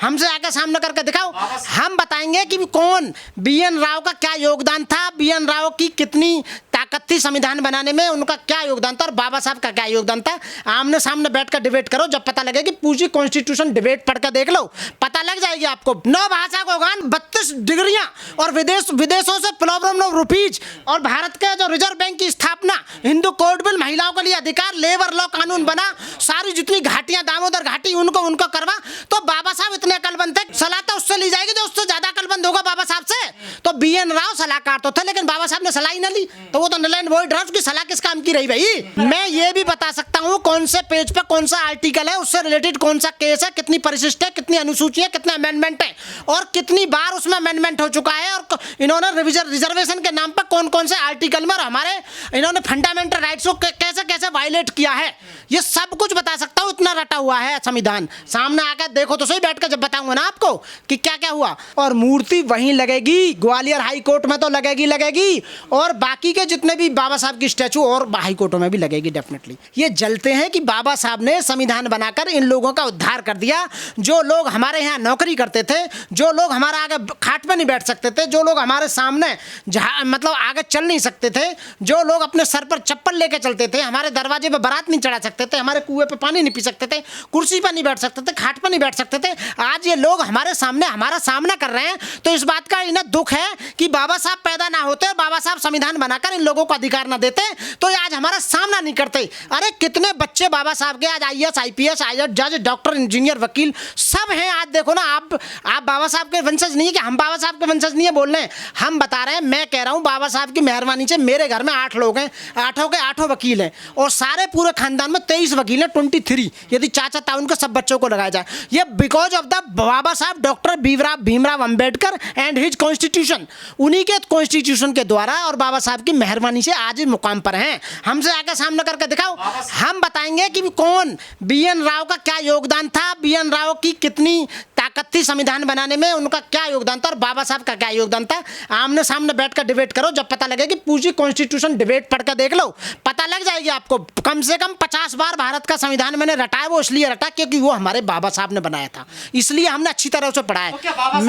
हमसे आके सामने करके दिखाओ, हम बताएंगे कि कौन बी.एन. राव का क्या योगदान था, बी.एन. राव की कितनी ताकत थी संविधान बनाने में, उनका क्या योगदान था और बाबा साहब का क्या योगदान था। आमने सामने बैठकर डिबेट करो, जब पता लगेगी पूरी कॉन्स्टिट्यूशन डिबेट पढ़कर देख लो, पता लग जाएगी आपको। 9 भाषा का ज्ञान, 32 डिग्रियां और विदेशों से प्रोग्राम ऑफ रुपीज और भारत के जो रिजर्व बैंक की स्थापना, हिंदू कोड बिल, महिलाओं के लिए अधिकार, लेबर लॉ कानून बना, सारी जितनी घाटियां, दामोदर घाटी, उनको करवा। तो बाबा साहब इतने अकलमंद थे, सलाह तो उससे ली जाएगी जो उससे ज्यादा अकलमंद होगा बाबा साहब से। तो बी.एन. राव सलाहकार तो थे, लेकिन बाबा साहब ने सलाह ही ना ली, तो वो तो नलैंड वॉइड रहा, उसकी सलाह किस काम की रही भाई। मैं ये भी बता सकता हूँ कौन से पेज पे कौन सा आर्टिकल है, उससे रिलेटेड कौन सा केस है, कितनी परिशिष्ट है, कितनी अनुसूची है, कितने अमेंडमेंट है और कितनी बार उसमें अमेंडमेंट हो चुका है, और इन्होंने रिजर्वेशन के नाम पर कौन कौन से आर्टिकल में और हमारे इन्होंने फंडामेंटल राइट्स को कैसे कैसे वायलेट किया है, ये सब कुछ बता सकता हूँ। इतना रटा हुआ है संविधान, सामने आकर देखो तो सही, बैठकर जब बताऊंगा ना आपको कि क्या क्या हुआ। और मूर्ति वहीं लगेगी, ग्वालियर हाई कोर्ट में तो लगेगी, और बाकी के जितने भी बाबा साहब की स्टैचू और हाई कोर्टों में भी लगेगी डेफिनेटली। ये जलते हैं कि बाबा साहब ने संविधान बनाकर इन लोगों का उद्धार कर दिया। जो लोग हमारे यहाँ नौकरी करते थे, जो लोग हमारे आगे खाट पर नहीं बैठ सकते थे, जो लोग हमारे सामने मतलब आगे चल नहीं सकते थे, जो लोग अपने सर पर चप्पल लेके चलते थे, हमारे दरवाजे पे बारात नहीं चढ़ा सकते थे, हमारे कुएं पे पानी नहीं पी सकते थे, कुर्सी पर नहीं बैठ सकते थे, खाट पर नहीं बैठ सकते थे, आज ये लोग हमारे सामने हमारा सामना कर रहे हैं। तो इस बात का इन्हें दुख है कि बाबा साहब पैदा ना होते, बाबा साहब संविधान बनाकर इन लोगों को अधिकार ना देते, तो ये आज हमारा सामना नहीं करते। अरे कितने बच्चे बाबा साहब के आज IAS, IPS, IAS, जज, डॉक्टर, इंजीनियर, वकील सब हैं। आज देखो ना, आप बाबा साहब के वंशज नहीं है कि हम बाबा साहब के वंशज नहीं है बोल रहे हैं, हम बता रहे हैं। मैं कह रहा हूँ बाबा साहब की मेहरबानी से मेरे घर में 8 लोग हैं, 8 के 8 वकील हैं, और सारे पूरे खानदान में 23 वकील हैं, 23 यदि चाचा ताऊ उनके सब बच्चों को लगाया जाए। ये बिकॉज ऑफ द बाबा साहब doctor Bhimrao Ambedkar and his constitution, उन्हीं के कॉन्स्टिट्यूशन के द्वारा और बाबा साहब की मेहरबानी से आज इस मुकाम पर हैं। हमसे आकर सामने करके दिखाओ, हम बताएंगे कि कौन बी.एन. राव का क्या योगदान था, बी.एन. राव की कितनी ताकत थी संविधान बनाने में, उनका क्या योगदान था और बाबा साहब का क्या योगदान था। आमने सामने बैठकर डिबेट करो, जब पता लगेगी पूरी कॉन्स्टिट्यूशन डिबेट पढ़कर देख लो, पता लग जाएगी आपको। कम से कम 50 बार भारत का संविधान मैंने रटा है, वो इसलिए रटा क्योंकि वो हमारे बाबा साहब ने बनाया था, इसलिए हमने अच्छी तरह से पढ़ा है।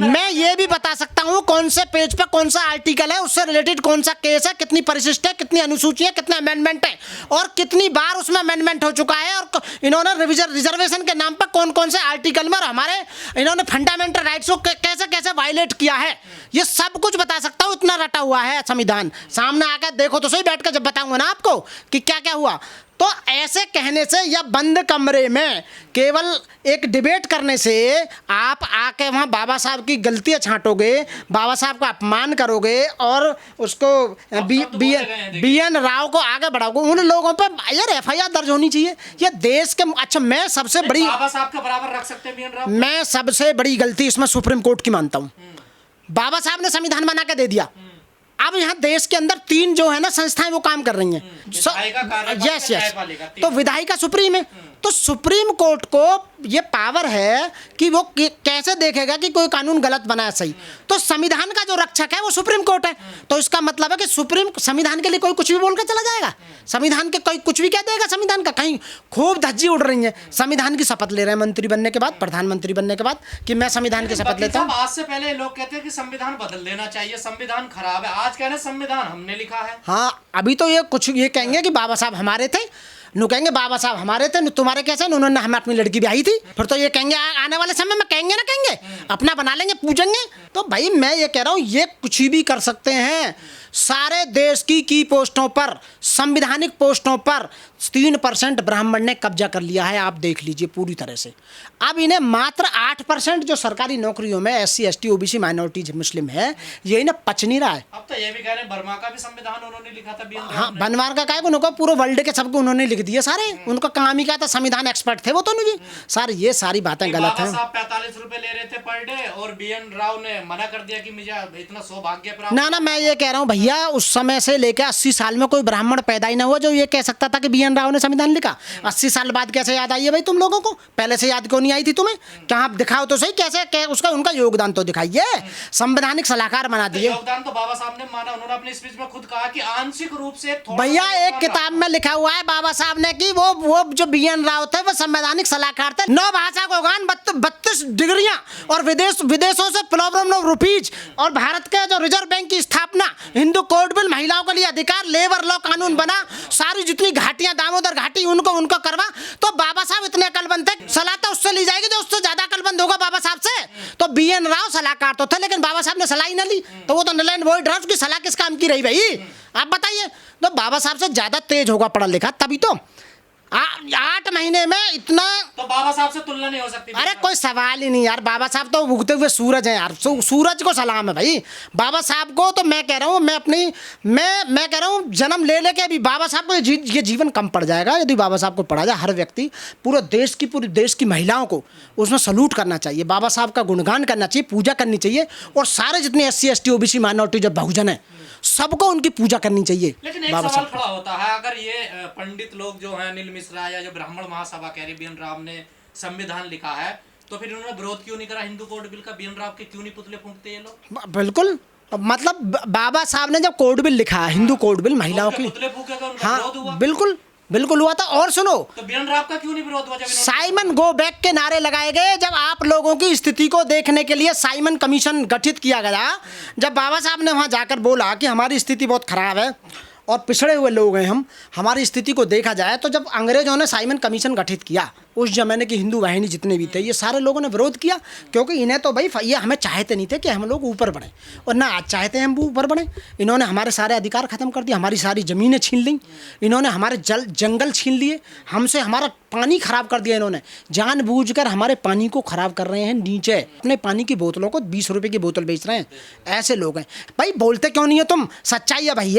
मैं ये भी बता सकता हूँ कौन से पेज पर कौन सा आर्टिकल है, उससे रिलेटेड कौन सा केस है, कितनी परिशिष्ट है, कितनी अनुसूची है, कितने अमेंडमेंट है और कितनी बार उसमें अमेंडमेंट हो चुका है, और इन्होंने रिजर्वेशन के नाम पर कौन कौन से आर्टिकल में हमारे इन्होंने फंडामेंटल राइट्स को कैसे कैसे वायलेट किया है, ये सब कुछ बता सकता हूँ। इतना रटा हुआ है संविधान, सामने आकर देखो तो सही, बैठकर जब बताऊंगा ना आपको कि क्या क्या हुआ। तो ऐसे कहने से या बंद कमरे में केवल एक डिबेट करने से आप आके वहाँ बाबा साहब की गलतियाँ छांटोगे, बाबा साहब का अपमान करोगे और उसको बी.एन. राव को आगे बढ़ाओगे, उन लोगों पर यार FIR दर्ज होनी चाहिए। ये देश के अच्छा, मैं सबसे बड़ी बाबा साहब के बराबर रख सकते हैं बी.एन. राव, मैं सबसे बड़ी गलती इसमें सुप्रीम कोर्ट की मानता हूँ। बाबा साहब ने संविधान बना के दे दिया, अब यहाँ देश के अंदर 3 जो है ना संस्थाएं वो काम कर रही हैं। यस, तो विधायिका सुप्रीम है, तो सुप्रीम कोर्ट को ये पावर है कि वो कैसे देखेगा कि कोई कानून गलत बना है सही। तो संविधान का जो रक्षक है वो सुप्रीम कोर्ट है, तो इसका मतलब है कि संविधान के लिए कोई कुछ भी बोलकर चला जाएगा, संविधान के कोई कुछ भी कह देगा। संविधान का कहीं खूब धज्जी उड़ रही है, संविधान की शपथ ले रहे हैं मंत्री बनने के बाद, प्रधानमंत्री बनने के बाद, कि मैं संविधान की शपथ लेता हूँ। आज से पहले लोग कहते हैं कि संविधान बदल देना चाहिए, संविधान खराब है, आज कह रहे हैं संविधान हमने लिखा है। हाँ, अभी तो ये कहेंगे कि बाबा साहब हमारे थे, नु कहेंगे बाबा साहब हमारे थे, तुम्हारे कैसे, उन्होंने हमें अपनी लड़की ब्याही थी, फिर तो ये कहेंगे आने वाले समय में कहेंगे ना, कहेंगे अपना बना लेंगे, पूजेंगे। तो भाई मैं ये कह रहा हूँ ये कुछ भी कर सकते हैं। सारे देश की पोस्टों पर, संविधानिक पोस्टों पर 3% ब्राह्मण ने कब्जा कर लिया है, आप देख लीजिए पूरी तरह से। अब इन्हें मात्र 8% जो सरकारी नौकरियों में SC ST OBC माइनॉरिटीज मुस्लिम है, ये इन्हें पच नहीं रहा है। अब तो ये भी कह रहे हैं बर्मा का भी संविधान उन्होंने लिखा था बी.एन. राव ने। हाँ, बनवार का क्या, उनको पूरे वर्ल्ड के सबको उन्होंने लिख दिए सारे, उनका काम ही क्या था, संविधान एक्सपर्ट थे वो तो नहीं सर। ये सारी बातें गलत हैं। 45 रुपए ले रहे थे पर डे और बी.एन. राव ने मना कर दिया कि मुझे इतना सौभाग्य प्राप्त। ना, मैं ये कह रहा हूँ भैया, उस समय से लेकर 80 साल में कोई ब्राह्मण पैदा ही ना हुआ जो ये कह सकता था कि बी.एन. BN राव ने संविधान लिखा? 80 साल बाद कैसे याद आई है भाई तुम लोगों को? पहले से याद क्यों नहीं आई थी तुम्हें? क्या आप दिखाओ तो सही, कैसे उसका उनका योगदान तो दिखाइए। संवैधानिक सलाहकार बना दिए। योगदान तो बाबा साहब ने माना, उन्होंने अपनी स्पीच में खुद कहा कि आंशिक रूप से भैया एक किताब में लिखा हुआ है बाबा साहब ने कि वो जो BN राव थे वो संवैधानिक सलाहकार थे। 9 भाषा को ज्ञान, 32 डिग्रियां और विदेशों से प्रोग्राम ऑफ रुपीज और भारत के जो रिजर्व बैंक की स्थापना, हिंदू कोड बिल, महिलाओं के लिए अधिकार, लेबर लॉ कानून बना, सारी जितनी घाटियां, दामोदर घाटी उनको करवा। तो बाबा साहब इतने अकलमंद थे, सलाह तो उससे ली जाएगी जो उससे ज्यादा अकलमंद होगा बाबा साहब से। तो BN राव सलाहकार तो थे, लेकिन बाबा साहब ने सलाह ही न ली, तो वो तो नलैंड वोइड रहा। उसकी सलाह किस काम की रही भाई? आप बताइए। तो बाबा साहब से ज्यादा तेज होगा पढ़ा लिखा, तभी तो 8 महीने में इतना। तो बाबा साहब से तुलना नहीं हो सकती। अरे कोई सवाल ही नहीं यार, बाबा साहब तो उगते हुए सूरज हैं यार। सूरज को सलाम है भाई बाबा साहब को। तो मैं कह रहा हूँ, मैं कह रहा हूँ जन्म ले लेके अभी बाबा साहब को ये जीवन कम पड़ जाएगा यदि बाबा साहब को पढ़ा जाए। हर व्यक्ति, पूरे देश की महिलाओं को उसमें सलूट करना चाहिए, बाबा साहब का गुणगान करना चाहिए, पूजा करनी चाहिए। और सारे जितने SC ST OBC माइनॉरिटी जो बहुजन है सबको उनकी पूजा करनी चाहिए। लेकिन एक सवाल खड़ा होता है, अगर ये पंडित लोग जो हैं, अनिल मिश्रा या जो ब्राह्मण महासभा कह रही BN राव ने संविधान लिखा है, तो फिर उन्होंने विरोध क्यों नहीं करा हिंदू कोड बिल का? BN राव के क्यों नहीं पुतले फूंकते ये लोग? बिल्कुल, मतलब बाबा साहब ने जब कोड बिल लिखा, हिंदू कोड बिल, महिलाओं के पुतले फूंके तो उनका विरोध हुआ? बिल्कुल हुआ था। और सुनो, तो BN राव का क्यों नहीं विरोध हुआ? साइमन गो बैक के नारे लगाए गए जब आप लोगों की स्थिति को देखने के लिए साइमन कमीशन गठित किया गया। जब बाबा साहब ने वहां जाकर बोला कि हमारी स्थिति बहुत खराब है और पिछड़े हुए लोग हैं हम, हमारी स्थिति को देखा जाए, तो जब अंग्रेजों ने साइमन कमीशन गठित किया, उस जमाने की हिंदू वाहिनी जितने भी थे, ये सारे लोगों ने विरोध किया। क्योंकि इन्हें तो भाई ये हमें चाहते नहीं थे कि हम लोग ऊपर बढ़ें, और ना आज चाहते हैं हम ऊपर बढ़ें। इन्होंने हमारे सारे अधिकार ख़त्म कर दिए, हमारी सारी ज़मीनें छीन ली, इन्होंने हमारे जंगल छीन लिए, हमसे हमारा पानी ख़राब कर दिया। इन्होंने जानबूझकर हमारे पानी को ख़राब कर रहे हैं। नीचे अपने पानी की बोतलों को 20 रुपये की बोतल बेच रहे हैं। ऐसे लोग हैं भाई। बोलते क्यों नहीं है तुम? सच्चाई है भाई,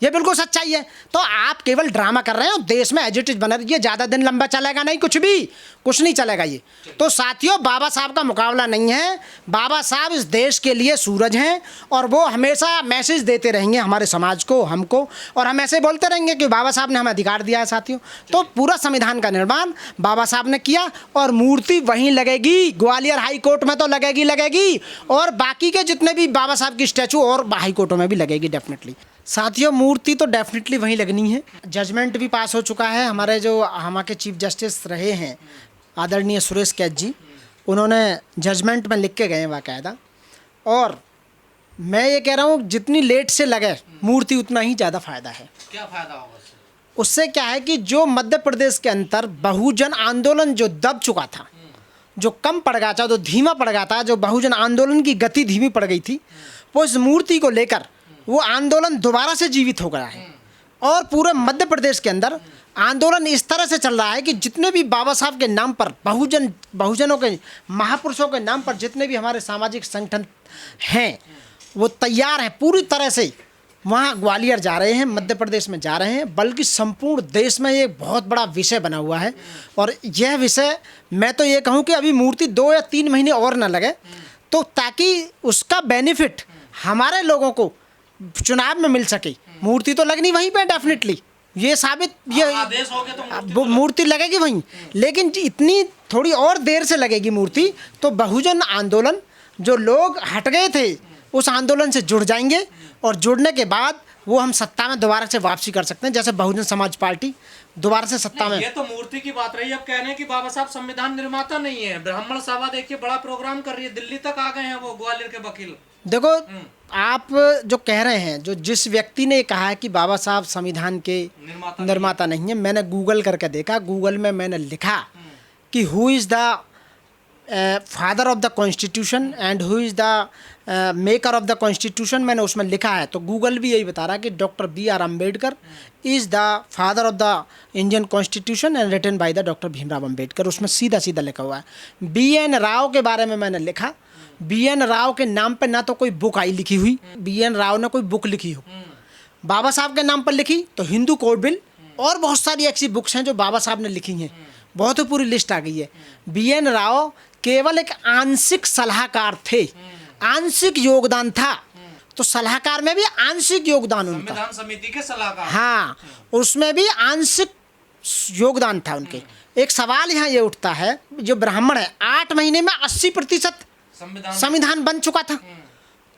ये बिल्कुल सच्चाई है। तो आप केवल ड्रामा कर रहे हैं और देश में एज इट इज बना। ये ज़्यादा दिन लंबा चलेगा नहीं, कुछ नहीं चलेगा ये। तो साथियों, बाबा साहब का मुकाबला नहीं है। बाबा साहब इस देश के लिए सूरज हैं और वो हमेशा मैसेज देते रहेंगे हमारे समाज को, हमको, और हम ऐसे बोलते रहेंगे कि बाबा साहब ने हमें अधिकार दिया है। साथियों, तो पूरा संविधान का निर्माण बाबा साहब ने किया और मूर्ति वहीं लगेगी, ग्वालियर हाई कोर्ट में तो लगेगी, और बाकी के जितने भी बाबा साहब की स्टैचू और हाई कोर्टों में भी लगेगी डेफिनेटली। साथियों, मूर्ति तो डेफिनेटली वहीं लगनी है। जजमेंट भी पास हो चुका है। हमारे जो हमारे चीफ जस्टिस रहे हैं आदरणीय सुरेश कैद जी, उन्होंने जजमेंट में लिख के गए हैं बाकायदा। और मैं ये कह रहा हूँ जितनी लेट से लगे मूर्ति उतना ही ज़्यादा फायदा है। क्या फायदा होगा उससे? क्या है कि जो मध्य प्रदेश के अंदर बहुजन आंदोलन जो दब चुका था, जो कम पड़ गया था, जो धीमा पड़ गया था, जो बहुजन आंदोलन की गति धीमी पड़ गई थी, वो इस मूर्ति को लेकर वो आंदोलन दोबारा से जीवित हो गया है। और पूरे मध्य प्रदेश के अंदर आंदोलन इस तरह से चल रहा है कि जितने भी बाबा साहब के नाम पर, बहुजनों के, महापुरुषों के नाम पर जितने भी हमारे सामाजिक संगठन हैं, वो तैयार हैं पूरी तरह से। वहाँ ग्वालियर जा रहे हैं, मध्य प्रदेश में जा रहे हैं, बल्कि संपूर्ण देश में ये बहुत बड़ा विषय बना हुआ है। और यह विषय, मैं तो ये कहूँ कि अभी मूर्ति 2 या 3 महीने और ना लगे, तो ताकि उसका बेनिफिट हमारे लोगों को चुनाव में मिल सके। मूर्ति तो लगनी वहीं पे डेफिनेटली, ये साबित, ये आदेश हो गया तो मूर्ति लगेगी वहीं। लेकिन इतनी थोड़ी और देर से लगेगी मूर्ति, तो बहुजन आंदोलन, जो लोग हट गए थे उस आंदोलन से जुड़ जाएंगे, और जुड़ने के बाद वो हम सत्ता में दोबारा से वापसी कर सकते हैं। जैसे बहुजन समाज पार्टी दोबारा से सत्ता में। ये तो मूर्ति की बात रही। अब कह रहे हैं कि बाबा साहब संविधान निर्माता नहीं है। ब्राह्मण सभा देखिए बड़ा प्रोग्राम कर रही है, दिल्ली तक आ गए हैं वो, ग्वालियर के वकील। देखो, आप जो कह रहे हैं, जो जिस व्यक्ति ने कहा है कि बाबा साहब संविधान के निर्माता नहीं है, मैंने गूगल करके देखा। गूगल में मैंने लिखा कि who is the father of the constitution and who is the maker of the constitution, मैंने उसमें लिखा है। तो गूगल भी यही बता रहा है कि doctor BR Ambedkar is the father of the Indian constitution and written by the doctor Bhimrao Ambedkar. उसमें सीधा सीधा लिखा हुआ है। BN राव के बारे में मैंने लिखा। BN राव के नाम पर ना तो कोई बुक आई लिखी हुई, BN राव ने कोई बुक लिखी हो। बाबा साहब के नाम पर लिखी तो हिंदू कोड बिल और बहुत सारी ऐसी बुक्स हैं जो बाबा साहब ने लिखी हैं, बहुत ही पूरी लिस्ट आ गई है। BN राव केवल एक आंशिक सलाहकार थे, आंशिक योगदान था। तो सलाहकार में भी आंशिक योगदान उनका, संविधान समिति के सलाहकार, हाँ, उसमें भी आंशिक योगदान था उनके। एक सवाल यहाँ ये उठता है, जो ब्राह्मण है 8 महीने में 80% संविधान बन चुका था,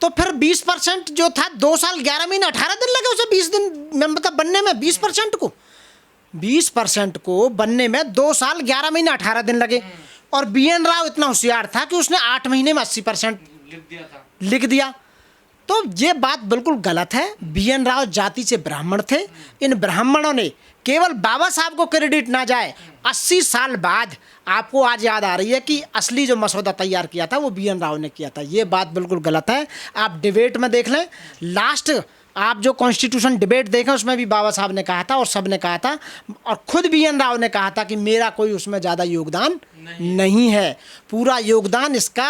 तो फिर 20% जो था 2 साल 11 महीने 18 दिन लगे उसे 20 दिन में, मतलब बनने में 20% को बनने में 2 साल 11 महीने 18 दिन लगे। और BN राव इतना होशियार था कि उसने 8 महीने में 80% लिख दिया। तो ये बात बिल्कुल गलत है। BN राव जाति से ब्राह्मण थे। इन ब्राह्मणों ने केवल बाबा साहब को क्रेडिट ना जाए, 80 साल बाद आपको आज याद आ रही है कि असली जो मसौदा तैयार किया था वो BN राव ने किया था। ये बात बिल्कुल गलत है। आप डिबेट में देख लें, लास्ट आप जो कॉन्स्टिट्यूशन डिबेट देखें उसमें भी बाबा साहब ने कहा था और सब ने कहा था, और खुद BN राव ने कहा था कि मेरा कोई उसमें ज़्यादा योगदान नहीं है। पूरा योगदान इसका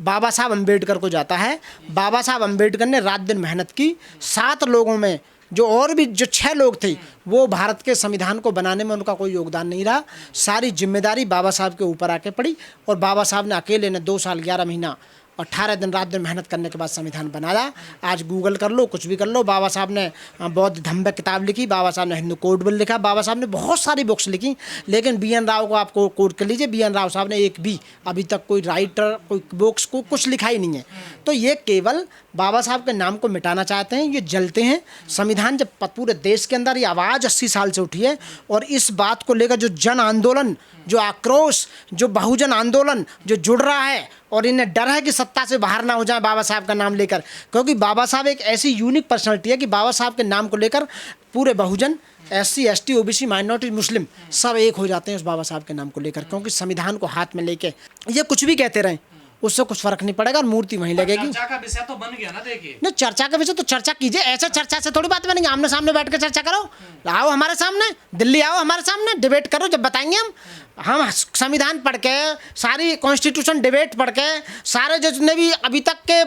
बाबा साहब अम्बेडकर को जाता है। बाबा साहब अम्बेडकर ने रात दिन मेहनत की। 7 लोगों में जो और भी जो 6 लोग थे, वो भारत के संविधान को बनाने में उनका कोई योगदान नहीं रहा। सारी जिम्मेदारी बाबा साहब के ऊपर आके पड़ी और बाबा साहब ने अकेले ने 2 साल 11 महीना 18 दिन रात दिन मेहनत करने के बाद संविधान बनाया। आज गूगल कर लो, कुछ भी कर लो, बाबा साहब ने बौद्ध धम्म पे किताब लिखी, बाबा साहब ने हिंदू कोड बिल लिखा, बाबा साहब ने बहुत सारी बुक्स लिखी। लेकिन BN राव को आपको कोड कर लीजिए, BN राव साहब ने एक भी अभी तक कोई राइटर, कोई बुक्स को कुछ लिखा ही नहीं है। तो ये केवल बाबा साहब के नाम को मिटाना चाहते हैं, ये जलते हैं। संविधान जब पूरे देश के अंदर ये आवाज़ 80 साल से उठी है और इस बात को लेकर जो जन आंदोलन, जो आक्रोश, जो बहुजन आंदोलन जो जुड़ रहा है, और इन्हें डर है कि सत्ता से बाहर ना हो जाए बाबा साहब का नाम लेकर, क्योंकि बाबा साहब एक ऐसी यूनिक पर्सनैलिटी है कि बाबा साहब के नाम को लेकर पूरे बहुजन, SC ST OBC माइनॉरिटी मुस्लिम सब एक हो जाते हैं उस बाबा साहब के नाम को लेकर। क्योंकि संविधान को हाथ में लेके ये कुछ भी कहते रहें उससे कुछ फर्क नहीं पड़ेगा और मूर्ति वहीं लगेगी। चर्चा का विषय तो बन गया ना, देखिए। नहीं, चर्चा का विषय तो चर्चा कीजिए, ऐसे चर्चा से थोड़ी बात बनेगी। आमने सामने बैठ के चर्चा करो, आओ हमारे सामने, दिल्ली आओ हमारे सामने, डिबेट करो। जब बताएंगे हम संविधान पढ़ के, सारी कॉन्स्टिट्यूशन डिबेट पढ़ के, सारे जितने भी अभी तक के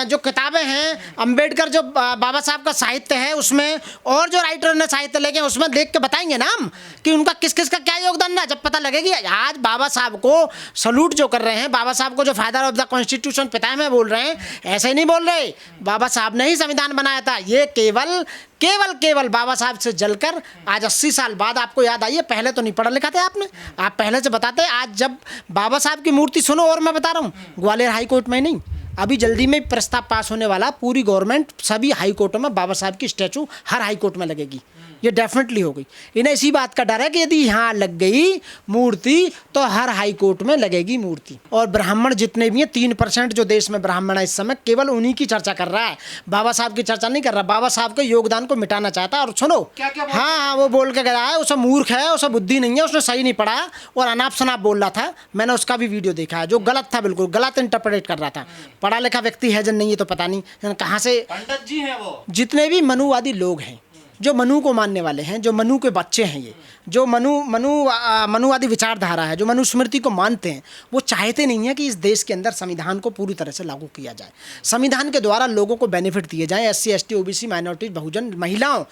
जो किताबें हैं, अम्बेडकर जो बाबा साहब का साहित्य है उसमें, और जो राइटर ने साहित्य लेके उसमें देख के बताएंगे ना हम कि उनका किस किस का क्या योगदान रहा। जब पता लगेगी। आज बाबा साहब को सलूट जो कर रहे हैं, बाबा साहब को जो फादर ऑफ द कॉन्स्टिट्यूशन पिता में बोल रहे हैं, ऐसे ही नहीं बोल रहे। बाबा साहब ने ही संविधान बनाया था। ये केवल बाबा साहब से जलकर आज 80 साल बाद आपको याद आई है। पहले तो नहीं पढ़ा लिखा था आपने, आप पहले से बताते। आज जब बाबा साहब की मूर्ति सुनो, और मैं बता रहा हूँ ग्वालियर हाई कोर्ट में नहीं, अभी जल्दी में प्रस्ताव पास होने वाला, पूरी गवर्नमेंट सभी हाई कोर्टों में बाबा साहब की स्टैचू हर हाई कोर्ट में लगेगी। ये डेफिनेटली हो गई। इन्हें इसी बात का डर है कि यदि यहाँ लग गई मूर्ति तो हर हाई कोर्ट में लगेगी मूर्ति। और ब्राह्मण जितने भी हैं, 3% जो देश में ब्राह्मण है इस समय, केवल उन्हीं की चर्चा कर रहा है, बाबा साहब की चर्चा नहीं कर रहा। बाबा साहब के योगदान को मिटाना चाहता है। और सुनो, हाँ, वो बोल के गया है, उसे मूर्ख है, उसे बुद्धि नहीं है, उसने सही नहीं पढ़ा और अनाप शनाप बोल रहा था। मैंने उसका भी वीडियो देखा है, जो गलत था, बिल्कुल गलत इंटरप्रेट कर रहा था। पढ़ा लिखा व्यक्ति है जन नहीं, ये तो पता नहीं कहाँ से पंडित जी हैं वो। जितने भी मनुवादी लोग हैं, जो मनु को मानने वाले हैं, जो मनु के बच्चे हैं, ये जो मनुवादी विचारधारा है, जो मनुस्मृति को मानते हैं, वो चाहते नहीं है कि इस देश के अंदर संविधान को पूरी तरह से लागू किया जाए। संविधान के द्वारा लोगों को बेनिफिट दिए जाएं, SC ST OBC माइनॉरिटी बहुजन महिलाओं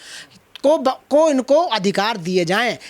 को इनको अधिकार दिए जाएं।